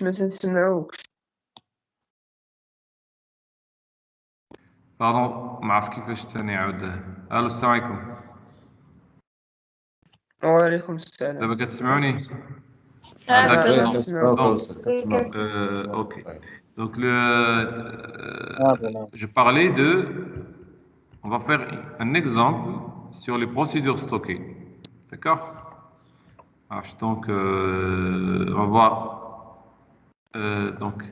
ما تنسمعوكش. باردون ما عرف كيفاش تاني عاود. الو السلام عليكم. وعليكم السلام. دابا كتسمعوني؟ Ok. Donc je parlais de, on va faire un exemple sur les procédures stockées, d'accord? Donc on va voir. Donc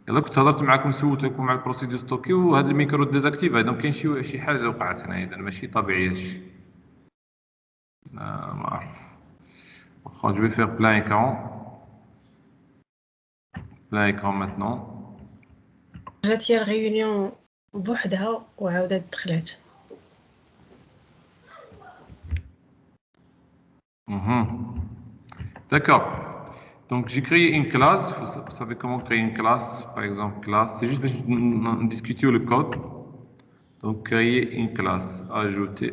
يلا كنت هضرت معكم سولت لكم على البروسيدور ستوكي وهذا الميكرو ديزاكتيفا، دونك كاين شي حاجه وقعت هنا اذا ماشي طبيعيه هادشي. ما عرف. Je vais faire plein écran. Plein écran maintenant. جات لي الغيونيون بوحدها وعاودت دخلات. D'accord. Donc j'ai créé une classe. Vous savez comment créer une classe? Par exemple, classe, c'est juste pour discuter le code. Donc créer une classe, ajouter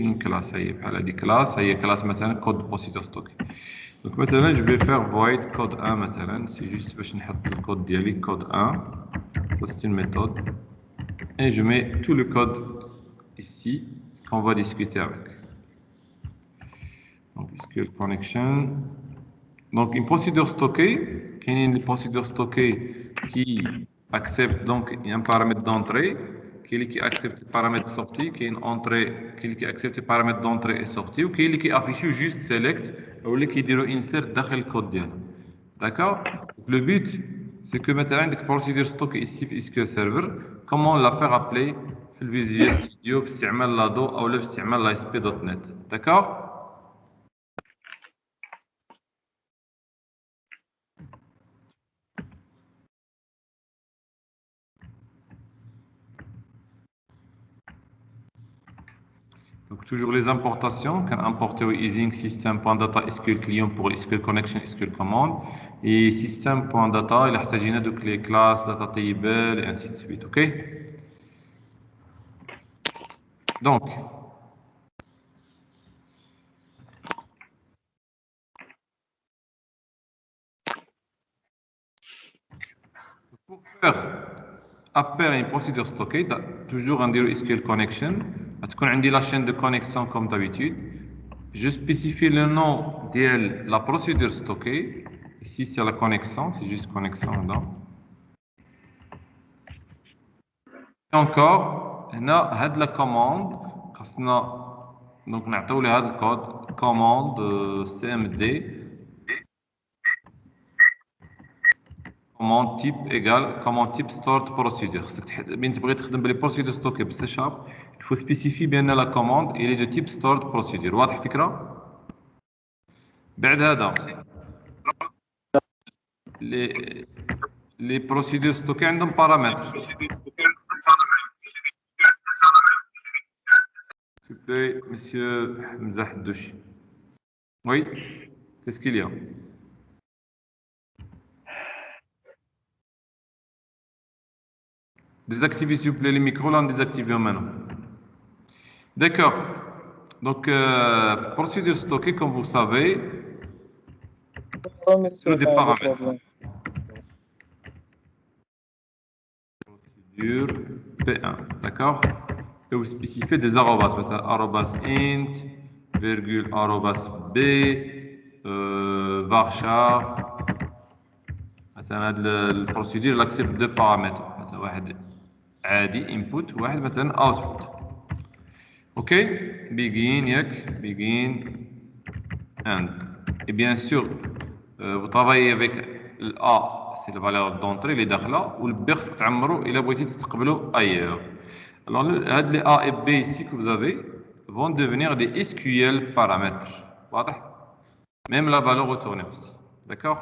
une classe. Ça y est, voilà des classes. Ça y est, classe maintenant code procédure stocké. Donc maintenant je vais faire void code 1 maintenant. C'est juste pour que je mette le code d'y code 1. Ça c'est une méthode. Et je mets tout le code ici qu'on va discuter avec. Donc SQL connection. Donc une procédure stockée, qui est une procédure stockée qui accepte donc un paramètre d'entrée, qui accepte le paramètre de sortie, qui est une entrée, qui accepte le paramètre d'entrée et sortie, ou qui affiche juste select, ou qui dit insert dans le code. D'accord? Le but, c'est que maintenant, une procédure stockée ici sur SQL Server, comment la faire appeler le Visual Studio, باستعمال l'ado ou باستعمال l'ASP.NET. D'accord? Donc toujours les importations, qu'on importe au using system.data SQL client pour SQL connection SQL command et system.data il احتاجينا donc les classes data table et ainsi de suite, ok? Donc pour faire appel à une procédure stockée, toujours on dit SQL connection, تكون عندي la chaîne de connexion comme d'habitude. Je spécifie le nom de la procédure stockée. Ici, c'est la connexion, c'est juste connexion là. Et encore, on a la commande, donc on a le code commande cmd commande type égale commande type stored procedure. bien tu pourrais تخدم les procédures stockées ب C#, il faut spécifier bien la commande, il est de type stored procedure. واضح الفكرة؟ بعد هذا les procédures stockées عندهم paramètres. S'il vous plaît, monsieur Mzah Douchi. Oui, qu'est-ce qu'il y a? Désactivez s'il vous plaît les micros, là on désactive maintenant. D'accord. Donc, procédure stockée, comme vous savez, sur des paramètres. Procédure P1, d'accord? Et vous spécifiez des arrobas, arrobas int, virgule, arrobas b, varchar. مثلا البروسيدور اللي accepte deux paramètres. مثلا واحد عادي input وواحد مثلا output. Ok, begin begin and. Et bien sûr, vous travaillez avec le A, c'est la valeur d'entrée اللي داخله, ou le B خصك تعمرو إلا بغيتي تستقبلو ailleurs. Alors هاد les A et B ici que vous avez vont devenir des SQL paramètres. واضح? Même la valeur retournée aussi. D'accord?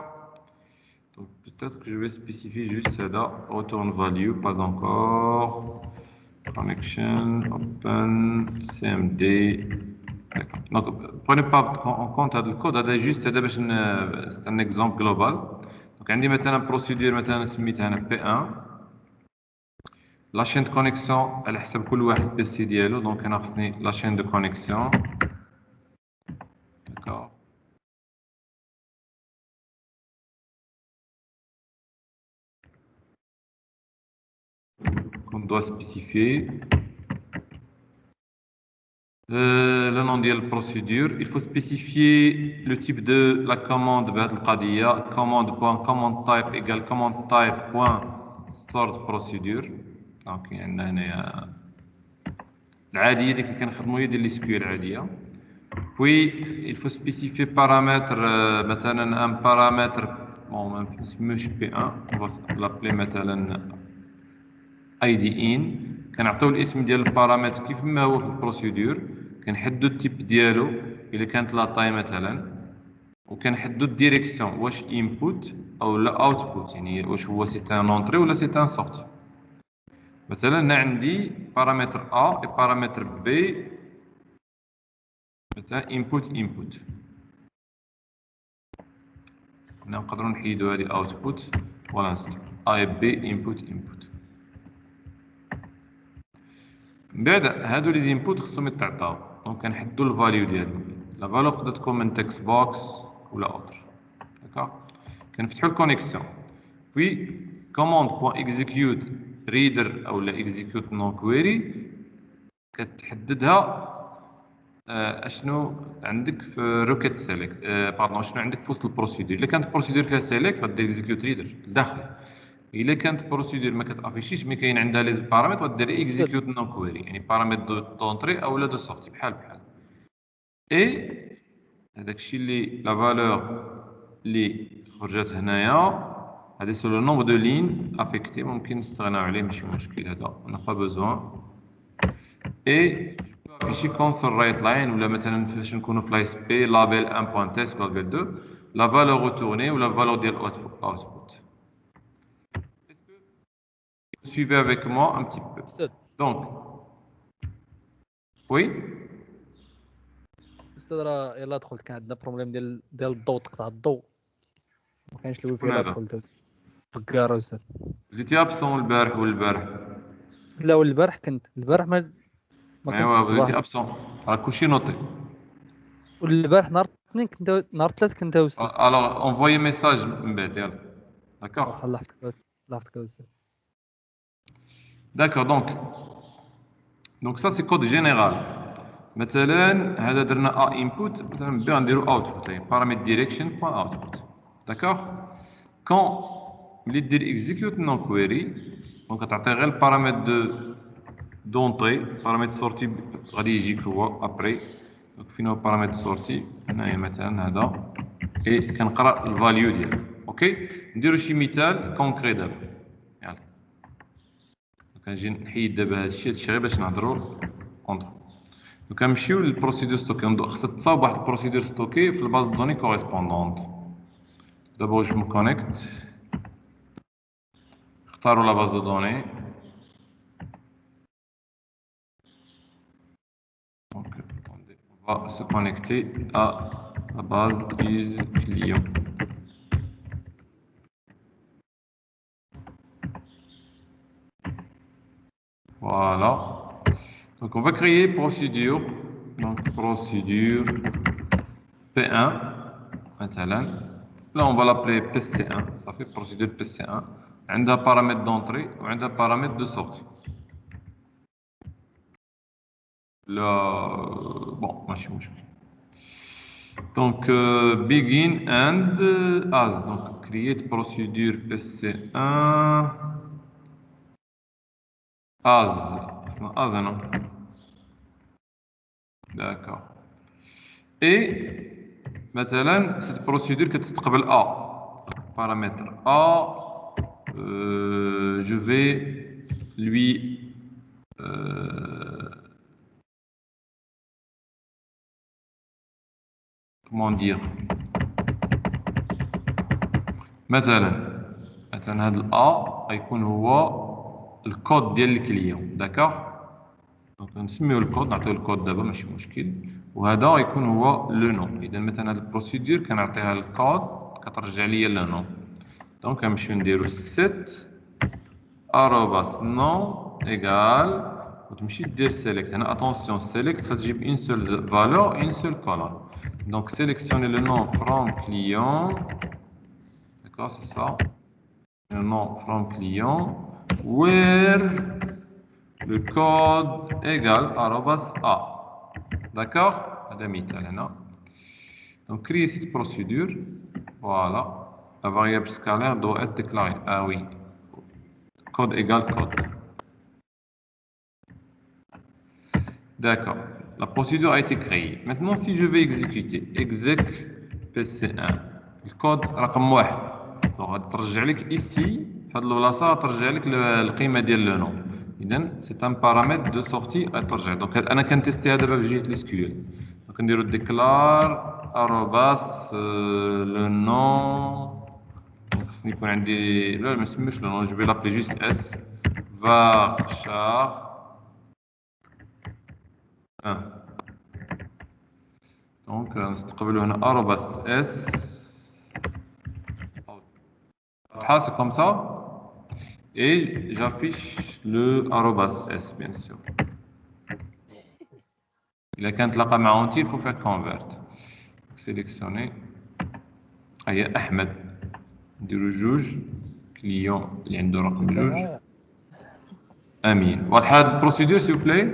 Donc peut-être que je vais spécifier juste là, return value, pas encore. Connection, open, cmd. D'accord. Donc prenez pas en compte le code, c'est un exemple global. Donc عندي مثلا procédure مثلا سميتها انا P1. La chaîne de connexion على حسب كل واحد PC ديالو, donc انا خصني la chaîne de connexion. D'accord. on doit spécifier le nom de la procédure. Il faut spécifier le type de la commande commande type égale commande type point stored procedure. Donc هنا العادية اللي كنخدمو هي ديال لي سكيول العادية. Puis il faut spécifier paramètre مثلا un paramètre bon ما نسميوش P1 on va l'appeler مثلا ID in كنعطيو الاسم ديال البارامتر كيف ما هو في البروسيدور كنحددو التيب ديالو الا كانت لا طاي مثلا وكنحددو الديريكسيون واش input او لا output يعني واش هو سي ان اونطري ولا سي ان سورتي. مثلا هنا عندي بارامتر A و بارامتر B مثلا input هنا نقدروا نحيدو هذه output ولا نستو A B input من بعد هادو لي انبوت خصهم يتعطاو دونك كنحددو الفاليو ديالهم لا فالور تقدر تكون من تكست بوكس ولا اوتر داكوغ كنفتحو الكونيكسيون بوي كوموند بوين اكزيكيوت ريدر او لا اكزيكيوت نو كويري كتحددها اشنو عندك في روكيت سيليكت باردون شنو عندك في وسط البروسيدور. الا كانت البروسيدور فيها سيليكت غدير اكزيكيوت ريدر لداخل. الا كانت بروسيدور ما كتافيشيش مي كاين عندها لي بارامتر غدير اكزيكيوت نو كويري يعني بارامتر دونطري او لا دو سورتي بحال اي هذاك الشيء اللي لا فالور اللي خرجت هنايا هذا سو لو نومبر دو لين افيكتي ممكن نستغناو عليه ماشي مشكل هذا انا با بوزوان اي افيشي كونسول رايت لاين ولا مثلا فاش نكونوا في لاي اس بي لابيل 1.test لابيل 2 لا فالور روتورني ولا فالور ديال اوتبوت. Suivez avec moi un petit peu. Donc, oui. استاذ راه يلا دخلت كان عندنا بروبليم ديال الضوء تقطع الضوء ما كانش الويفي لا دخلت بكار استاذ. زيتي ابسون البارح والبارح لا والبارح كنت البارح ما كنتش الصباح زيتي ابسون راه كلشي نوطي والبارح نهار الاثنين كنت نهار الثلاث كنت استاذ. الوغ اونفوي ميساج من بعد يلا داكوغ الله يحفظك استاذ. D'accord, donc ça c'est code général. مثلا هذا درنا A input مثلا B غنديرو output هي paramètre direction point output. D'accord. Quand ملي دير execute non query دونك تعطي غير البارامتر d'entrée paramètre sortie غادي يجيك هو après دونك فين هو paramètre sortie هنايا مثلا هذا اي كنقرا الفاليو ديالو. اوكي نديرو شي مثال كونكري دابا يلا كنجي نحيد دابا هادشي غير باش نهضروا كونتر. دونك كنمشيو للبروسيدور ستوكي خصها تصاوب واحد البروسيدور ستوكي في الباز دوني كوريسبوندونت. دابا جو مكونيكت اختاروا لا باز دوني دونك attendez on va se connecter à la base is client. Voilà. Donc on va créer procédure. Donc procédure P1. Maintenant, là on va l'appeler PC1. Ça fait procédure PC1. On a un paramètre d'entrée ou un paramètre de sortie. Là, bon, ماشي مشكل. Donc begin and as. Donc create procédure PC1. As non. D'accord. Et maintenant cette procédure كتستقبل A. Paramètre A. Je vais lui comment dire مثلا هذا الA غيكون هو الكود ديال الكليون. داكوغ دونك نسميو الكود نعطيو الكود دابا ماشي مشكل وهذا غيكون هو لو نون. اذا مثلا هاد البروسيدور كنعطيها الكود كترجع ليا لو نون. دونك غنمشيو نديرو set arobas non égal وتمشي دير select. هنا attention select ستجيب une seule valeur une seule colonne. donc sélectionner le nom from client. d'accord c'est ça le nom from client where le code égale @a. D'accord? هذا مثال هنا. Donc créer cette procédure. Voilà. La variable scalaire doit être déclarée. Ah oui. Code égale code. D'accord. La procédure a été créée. Maintenant, si je vais exécuter exec pc1, le code رقم 1. Donc, ترجع لك ici, في هذه البلاصة ترجع لك القيمة ديال لو نون. إذا c'est un paramètre de sortie ترجع. Donc أنا كنتيستي هذا دابا بجهة الSQL. Donc نديرو déclare arrobas le nom. خصني يكون عندي لا ما نسميوش لو نون. Je vais l'appeler juste s var char 1. Donc نستقبلو هنا arrobas s. C'est comme ça. Et j'affiche le @s, bien sûr. Il a qu'un تلاقى مع il faut faire convert. Sélectionner. هيا أحمد. نديرو جوج. كليون اللي عنده رقم جوج. أمين. واضحة هاد البروسيدور s'il vous plaît؟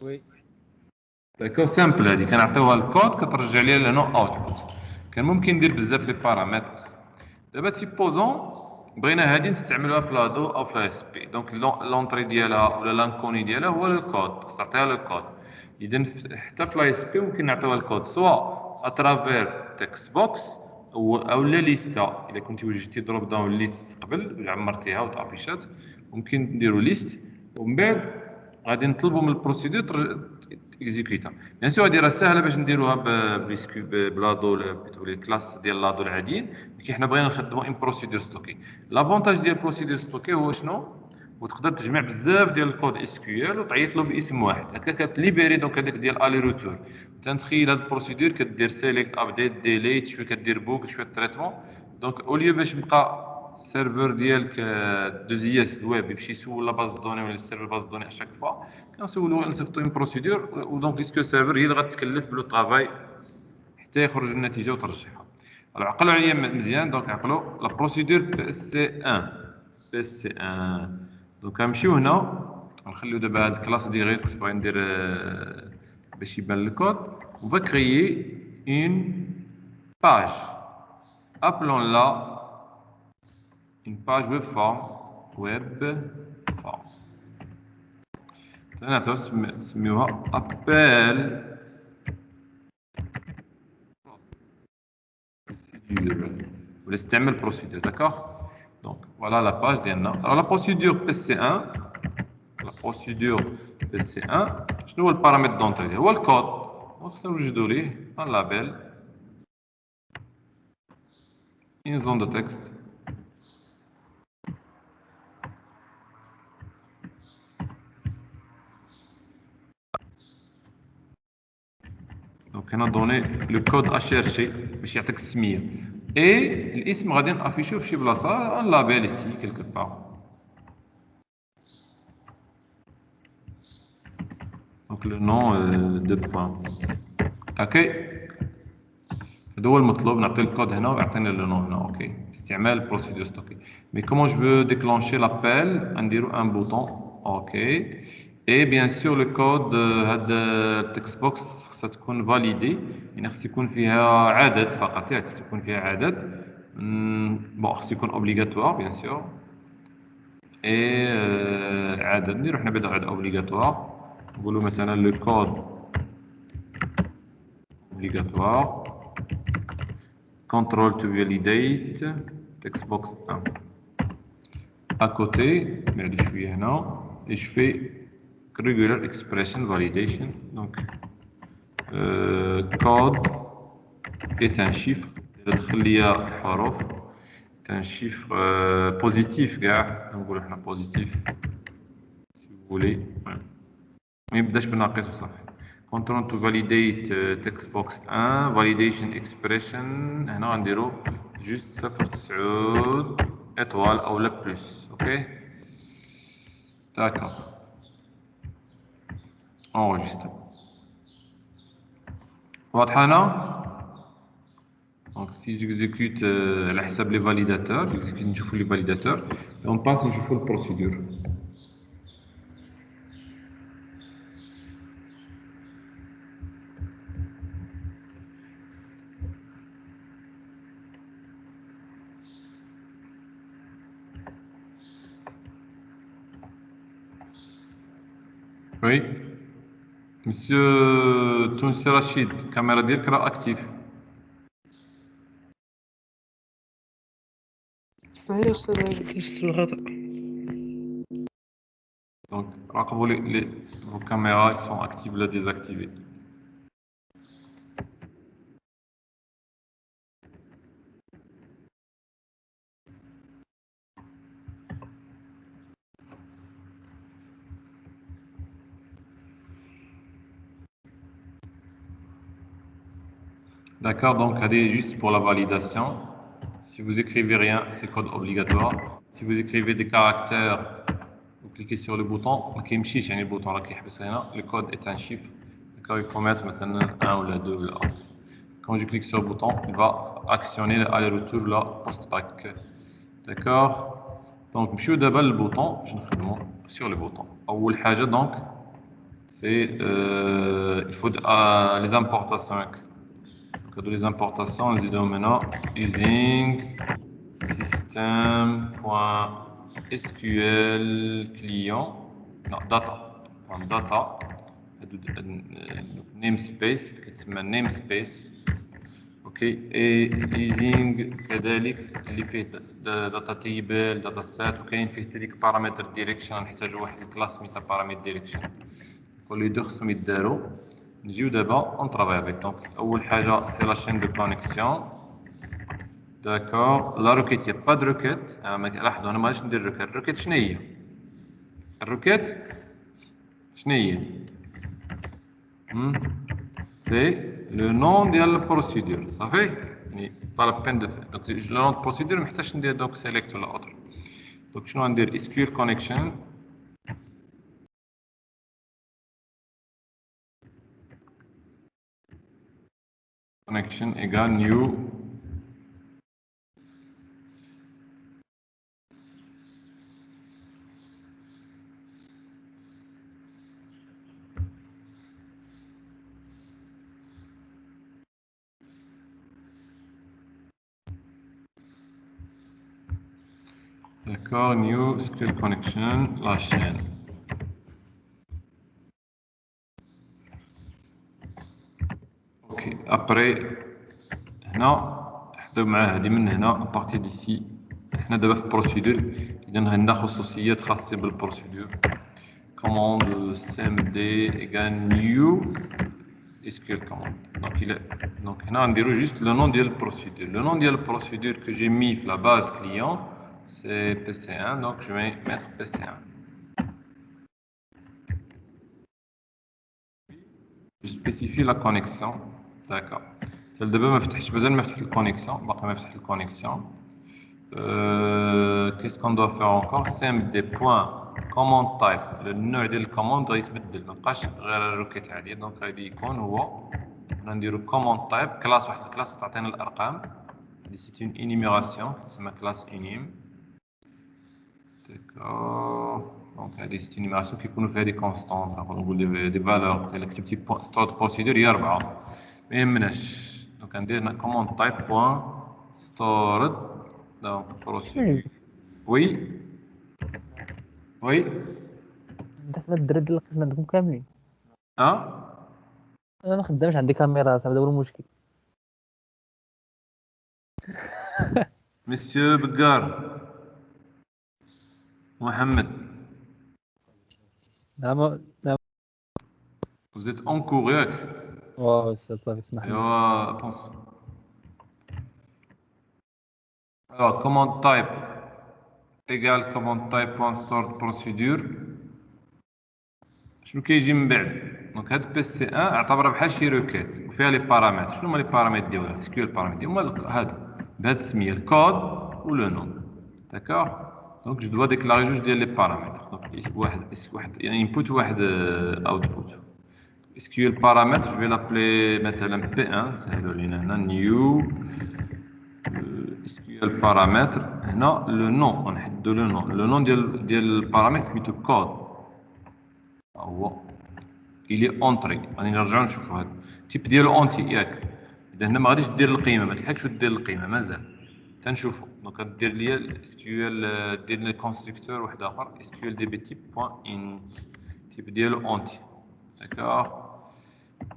وي. داكور سامبل هادي كنعطيوها الكود كترجع ليها لنا اوتبوت. كان ممكن ندير بزاف لي بارامتر. دابا سيبوزون بغينا هادي نستعملوها في لادو او في اس بي. دونك لونطري ديالها ولا لانكوني ديالها هو الكود. خص تعطيها لو كود. اذا حتى في الاس بي ممكن نعطيوها الكود سواء اترافير تكست بوكس او لا ليستا. الا كنتي وجدتي دروب داون ليست قبل وعمرتيها وتافيشات ممكن نديرو ليست ومن بعد غادي نطلبوا من البروسيدور اكزيكوتا. بيان سور هادي راه ساهله باش نديروها بلادو لي كلاس ديال لادو العاديين. كي حنا بغينا نخدموا ان بروسيدور ستوكي. لافونتاج ديال البروسيدور ستوكي هو شنو؟ وتقدر تجمع بزاف ديال الكود اس كيو ال وتعيط له باسم واحد هكا كتليبيري. دونك هذاك ديال الي روتور تنتخيل هاد البروسيدور كدير سيليكت ابديت ديليت شويه كدير بوك شويه تريتمون. دونك اوليو باش نبقى السيرفر ديالك دوزياس الويب يمشي يسول لا باز دوني ولا السيرفر باز دوني اشاك فوا كنسولو نصيفطو اون بروسيدور ودونك ديسكو سيرفر هي اللي غتكلف بلو طرافاي حتى يخرج النتيجه وترجعها. عقلوا عليا مزيان. دونك عقلوا لا بروسيدور بي سي 1 بي سي 1. دونك غنمشيو هنا نخليو دابا هاد الكلاس ديالي كنت باغي ندير باش يبان الكود. on va créer une page appelons-la une page web form نسميوها appel procédure ولا استعمل procédure. d'accord. donc voilà la page ديالنا. alors la procédure PC1 la procédure PC1 شنو هو البارامتر دونطري هو الكود. دونك خصنا نوجدو ليه un label une zone de texte donc هنا donné le code à chercher باش يعطيك السميه et الاسم غادي نافيشوه في شي بلاصه un label ici quelque part. donc le nom de point. اوكي هذا هو المطلوب. نعطي الكود هنا ويعطيني لو نون هنا. اوكي استعمال بروسيدور ستوكي. مي كومون جو فو ديكلونشي لابيل نديرو ان بوطون. اوكي اي بيان سور لو كود هاد التكست بوكس خصها تكون فاليدي يعني خص يكون فيها عدد فقط. ياك خص يكون فيها عدد بون خص يكون اوبليغاتوار بيان سور اي عدد. نديرو حنا بعدا عدد اوبليغاتوار نقولو مثلا لو كود اوبليغاتوار control to validate textbox 1 à côté نعدو شويه هنا et je fais regular expression validation. donc code est un chiffre تدخل ليا الحروف un chiffre positif كاع نقولو حنا positif si vous voulez. ما يبداش بناقص وصافي. control to validate textbox 1 validation expression هنا غنديرو juste 0.9 étoile او لا plus. اوكي d'accord enregistre. واضحه هنا. donc si j'exécute على حساب لي فاليداتور j'exécute نشوفو لي فاليداتور et on passe نشوفو البروسيدور. وي مسيو تونسي رشيد الكاميرا ديالك راه اكتيف. اسمعي أستاذ كيست الغطاء. دونك راقبوا لي vos caméras sont actives ولا désactivées. D'accord, donc allez juste pour la validation. Si vous écrivez rien, c'est code obligatoire. Si vous écrivez des caractères, vous cliquez sur le bouton. Le bouton le code est un chiffre. D'accord, il faut mettre maintenant 1 ou la 2 ou la 1. Quand je clique sur le bouton, il va actionner aller-retour la post-back. D'accord. Donc, je suis d'abord le bouton, je vais sur le bouton. Donc, c'est il faut les importations. Les importations, on dit maintenant using system.sql client, non, data, namespace, namespace, ok, et using كذلك اللي فيه data table, data set, وكاين فيه تلك parameter direction نحتاجو واحد الكلاس ميتا parameter direction. كل اللي خصهم يداروا. نجيو دابا on travaille avec. Donc اول حاجه c'est la chaîne de connexion. D'accord, la requête, il n'y a pas de requête. لاحظوا انا ما غاديش ندير requête. الريكيت شنو هي؟ الريكيت شنو هي؟ c'est le nom ديال البروسيدور صافي. يعني pas la peine de faire. Donc le nom de procédure ما محتاجش ندير donc select ولا autre. Donc شنو غندير SQL connection. Connection égale new d'accord, new SQL connection, la chaîne. Ok, après هنا حداو مع هادي من هنا ابارتي ديسي حنا دابا في البروسيدور. اذا عندنا خصوصيات خاصه بالبروسيدور. commande cmd égale new SQL commande. Donc هنا نديرو juste le nom ديال البروسيدور. Le nom ديال البروسيدور que j'ai mis في la base client c'est PC1, donc je vais mettre PC1. Je spécifie la connexion. D'accord. دابا ما فتحتش مازال ما فتحت الكونيكسيون باقي ما فتحت الكونيكسيون. qu'est-ce qu'on doit faire encore cmd.command type. النوع ديال الكوموند غيتبدل ما بقاش غير الروكيت عاديه. دونك غادي يكون هو نديرو command type كلاس واحد الكلاس تعطينا الارقام. هادي سيت اون انيميراسيون كتسمى كلاس انيم. داكور دونك هادي سيت انيميراسيون كيكونوا فيها دي كونستانت نقول دي فالور تاع كتبتي ستورد بروسيدور هي 4 ما يهمناش. دونك ندير command type point stored donc procedure. وي وي انت سمعت الدراري ديال القسم عندكم كاملين. انا ما خدامش عندي كاميرا صاحبي، هذا هو المشكل. مسيو بكار محمد. نعم نعم. Vous êtes en cours ياك؟ واه استاذ صافي اسمح لي. ايوا attention. Alors command type égale command type point stored procedure. شنو كيجي من بعد؟ دونك هاد بي سي 1 اعتبرها بحال شي روكيت وفيها لي بارامتر. شنو هما لي بارامتر ديالها؟ سكيول بارامتر هما هادو بهاد السميه الكود و لو نون. داكور دونك جو دوا ديكلاري جوج ديال لي بارامتر. دونك واحد يعني انبوت واحد اوتبوت. SQL paramètre, je vais l'appeler مثلا P1 سهلوا لينا هنا new SQL paramètre. هنا le nom نحددو le nom ديال البارامتر سميتو code هو il est entré. غادي نرجعو نشوفو هاد التيب ديالو انتي ياك. اذا هنا ما غاديش دير القيمه ما تلحقش دير القيمه مازال تنشوفو. دونك غدير ليا SQL دير لي كونستركتور واحد اخر SQL db type point int type ديالو اونتي داكوغ.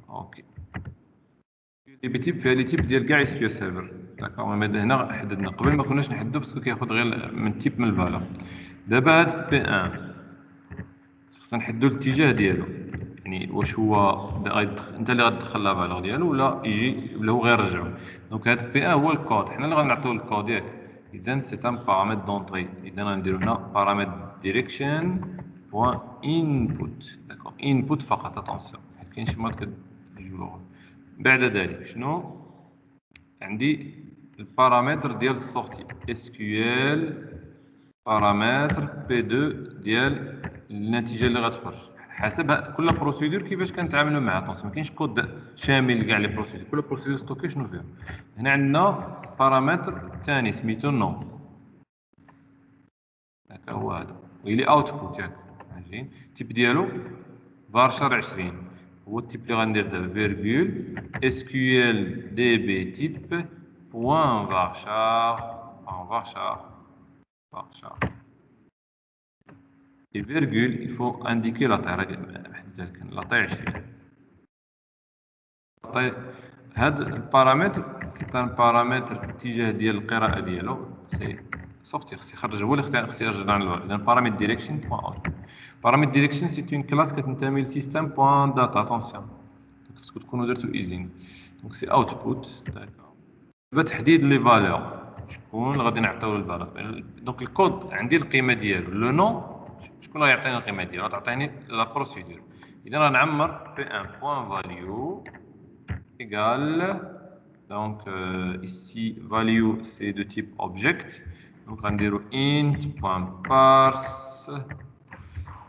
اوكي لي بيتيب فيها لي تيب ديال كاع اس كيو سيرفر داكوغ. هنا حددنا، قبل ما كناش نحددو باسكو كياخد غير من تيب من الفالور. دابا هاد بي ان خصنا نحددو الاتجاه ديالو، يعني واش هو انت اللي غتدخل لا فالور ديالو ولا يجي ولا هو غيرجعو. دونك هاد بي ان هو الكود، حنا اللي غنعطيو الكود ياك. اذا سي ان بارامتر دونطري، اذا غنديرو هنا بارامتر ديريكشن بوان انبوت داكوغ. انبوت فقط اتونسيون حيت كاين شي مرات كتجيو. بعد ذلك شنو عندي؟ البارامتر ديال السورتي اس كيو ال بارامتر بي 2 ديال النتيجه اللي غتخرج حسب كل بروسيدور كيفاش كنتعاملوا معها. طونس ما كاينش كود شامل لكاع لي بروسيدور، كل بروسيدور ستوكي شنو فيها. هنا عندنا بارامتر ثاني سميتو نو هكا هو هذا، ويلي اوتبوت ياك ماشي. التيب ديالو فارشار 20 هو التيب اللي غندير دابا فيرغول اس كيو ال دي بي تيب بوان فارشار فارشار. Et virgule, il faut indiquer la taille. La taille 20. هذا البارامتر c'est un paramètre الاتجاه ديال القراءة ديالو سي sortir خص يخرج هو اللي خص يرجع للوراء. إذا paramètre direction point out. paramètre direction c'est une classe كتنتمي لسيستم point data. attention خصكم تكونوا درتو easing. donc c'est output. دابا تحديد لي فالور، شكون اللي غادي نعطيو الفالور. دونك الكود عندي القيمة ديالو لو نو، شكون اللي غيعطيني القيمه ديالو؟ غتعطيني لا بروسيدور. اذا غنعمر بي ان بوان فاليو ايكال دونك ici value c'est de type object. donc غنديرو int بوان parse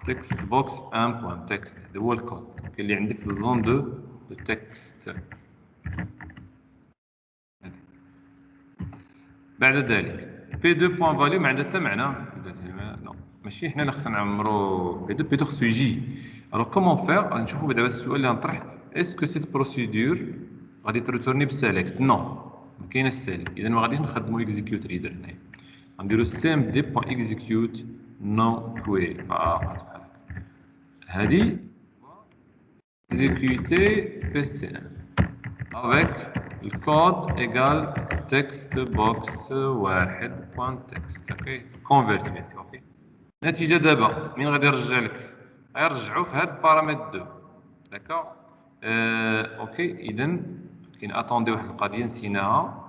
text box 1 بوان text. هذا هو الكود. كاين اللي عندك الزون دو text. بعد ذلك بي 2 بوان فاليو ما عندها حتى معنى. ماشي حنا اللي خصنا نعمرو بي 2 خصو يجي. الوغ كومون فير؟ غادي نشوفو دابا السؤال اللي غنطرح. اسكو سيت بروسيدور غادي تريتورني بسيليكت؟ نو ما كايناش سيليكت، اذا ما غاديش نخدمو اكزيكيوت ريدر. هنايا غنديرو سي ام دي بوان اكزيكيوت نو كويري فقط بحال هكا. هادي اكزيكيوتي بي سي ان افيك الكود ايكال تكست بوكس 1 بوان تكست. اوكي كونفيرتي. اوكي النتيجه دابا مين غادي يرجع لك؟ غيرجعوا في هذا البارامتر 2 داكوغ. اوكي اذا كاين اتوندي واحد القضيه نسيناها.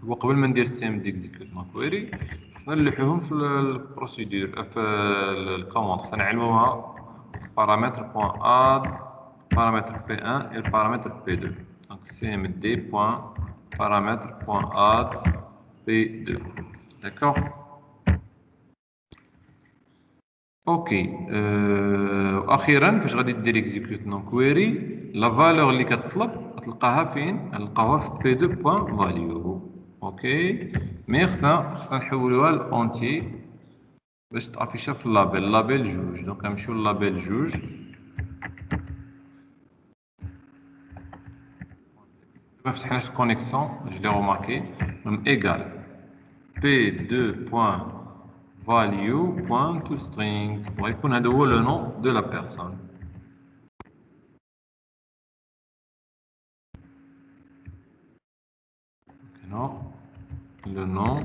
هو قبل ما ندير سي ام دي اكزيكيوت ما كويري خصنا نلوحوهم في البروسيدور في الكوموند. خصنا نعلموها بارامتر بوان اد بارامتر بي 1 et بارامتر بي 2. دونك سي ام دي بوان بارامتر بوان اد بي 2 داكوغ. اوكي واخيرا فاش غادي دير اكزيكيوت نون كويري لا فالور اللي كتطلب تلقاها فين؟ نلقاوها في بي 2 بوان فاليو. اوكي مي خصنا نحولوها لأونتي باش تافيشا في اللابيل جوج. دونك غنمشيو للابيل جوج. ما فتحناش الكونيكسيون جو لي روماركي. ايكال بي 2 بوان value point to string ويكون هذا هو le nom de la personne. non le nom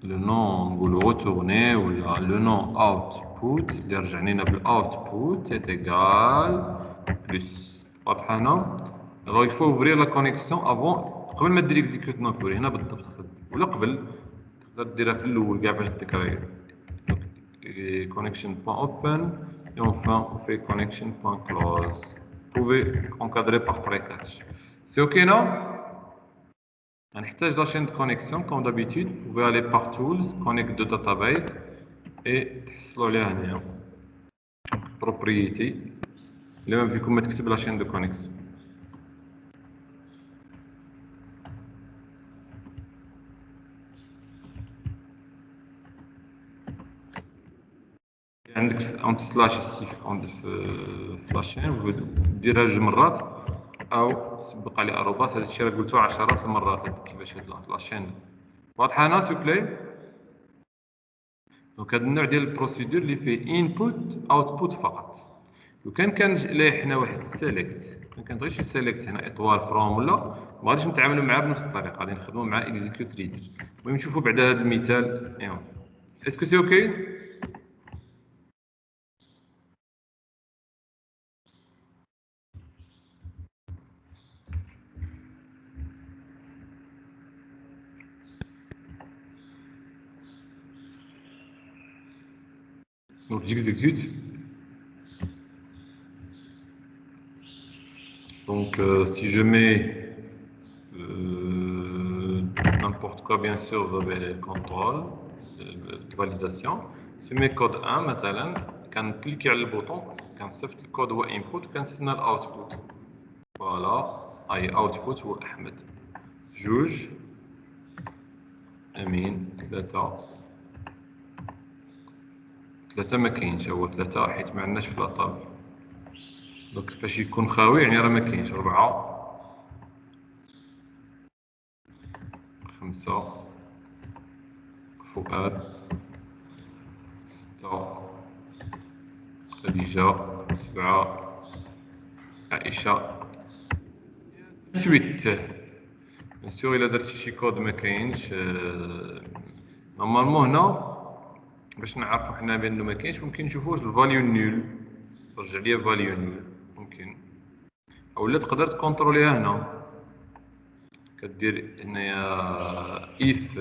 نقولو retourner ولا le nom output اللي رجعني لنا بالاوتبوت est égal plus. واضحه هنا؟ alors il faut ouvrir la connexion avant قبل ما دير execute non query. هنا بالضبط ولا قبل تقدر ديرها في الاول كاع باش تذكر. connection.open et enfin on fait connection.close. Vous pouvez encadrer par pré-catch. C'est ok non? On a la chaîne de connexion comme d'habitude. Vous pouvez aller par tools, connect de database et تحصلوا عليها هنا propriété اللي ما فيكم ما تكتب la chaîne de connexion. عندك اونتي سلاش سي في لاشين ديرها جوج مرات او تسبق عليه اروباس. هذا الشيء راه قلتو عشرات المرات كيفاش هاد لاشين. واضحه هنا سوبلي؟ دونك هذا النوع ديال البروسيدور اللي فيه انبوت اوتبوت فقط. لو كان لايح هنا واحد السيليكت، كان غير شي سيليكت هنا اطوال فروم ولا، ما غاديش نتعاملوا معاه بنفس الطريقه، غادي نخدموا مع اكزيكيوت ريدر. المهم نشوفوا بعد هذا المثال. ايوا اسكو سي اوكي؟ Donc j'exécute. Donc si je mets n'importe quoi, bien sûr, vous avez le contrôle de validation. Si je mets code 1 مثلا كنكليكي على البوطون كنصيفط الكود هو input وكنستنى الاوتبوت. فوالا اي اوتبوت هو احمد. جوج امين. ثلاثة ما كاينش، هو ثلاثة حيت ما عندناش في لاطابل. دونك فاش يكون خاوي يعني راه ما كاينش. 4 5 فؤاد 6 خديجة 7 عائشة سويت. بيان سور الا درتي شي كود ما كاينش نورمالمون هنا باش نعرفو حنا بانه ما كاينش ممكن نشوفو واش الفاليو نول، رجع ليا فاليو نول ممكن، اولا تقدر تكونتروليها هنا كدير هنايا if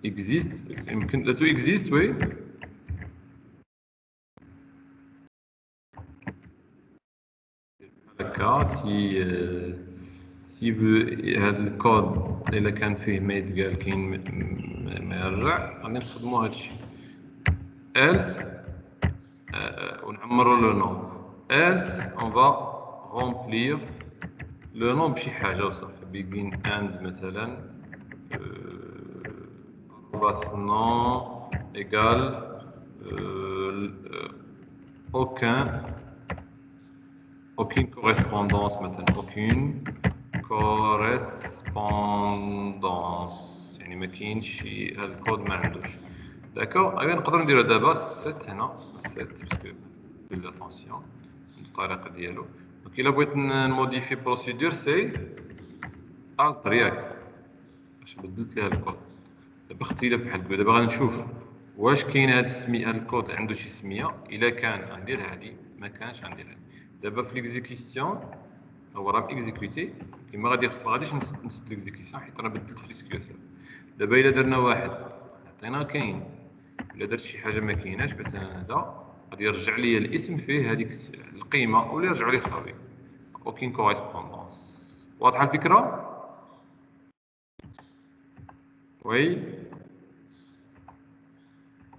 exist يمكن لا تو exist. وي هكا سي هاد الكود الا كان فيه ما يتقال كاين ما يرجع غادي نخدمو هادشي else ونعمرو لو نون else on va remplir لو نون بشي حاجه وصافي. begin and مثلا بس non égale aucune correspondance مثلا aucune correspondance يعني ما كاينش شي هاد الكود ما عندوش. داكور غادي نقدروا نديرو دابا سيت هنا سيت باسكو بالاتونسيون الطريقه ديالو. دونك الا بغيت نموديفي بروسيدور سي الت ياك باش بدلت ليها الكود. دابا اختلاف بحال هكا. دابا غنشوف واش كاين هاد السميه هاد الكود عنده شي سميه، الا كان غندير هادي ما كانش غندير هادي. دابا في ليكزيكسيون هو راه اكزيكوتي كيما ما غاديش نسد ليكزيكسيون حيت انا بدلت في سكيو سي. دابا الا درنا واحد عطينا كاين، الا درت شي حاجه ما كايناش مثلا هذا غادي يرجع لي الاسم فيه هذيك القيمه ولا يرجع لي خاوي اوكين كوريسبوندونس. واضحه الفكره؟ وي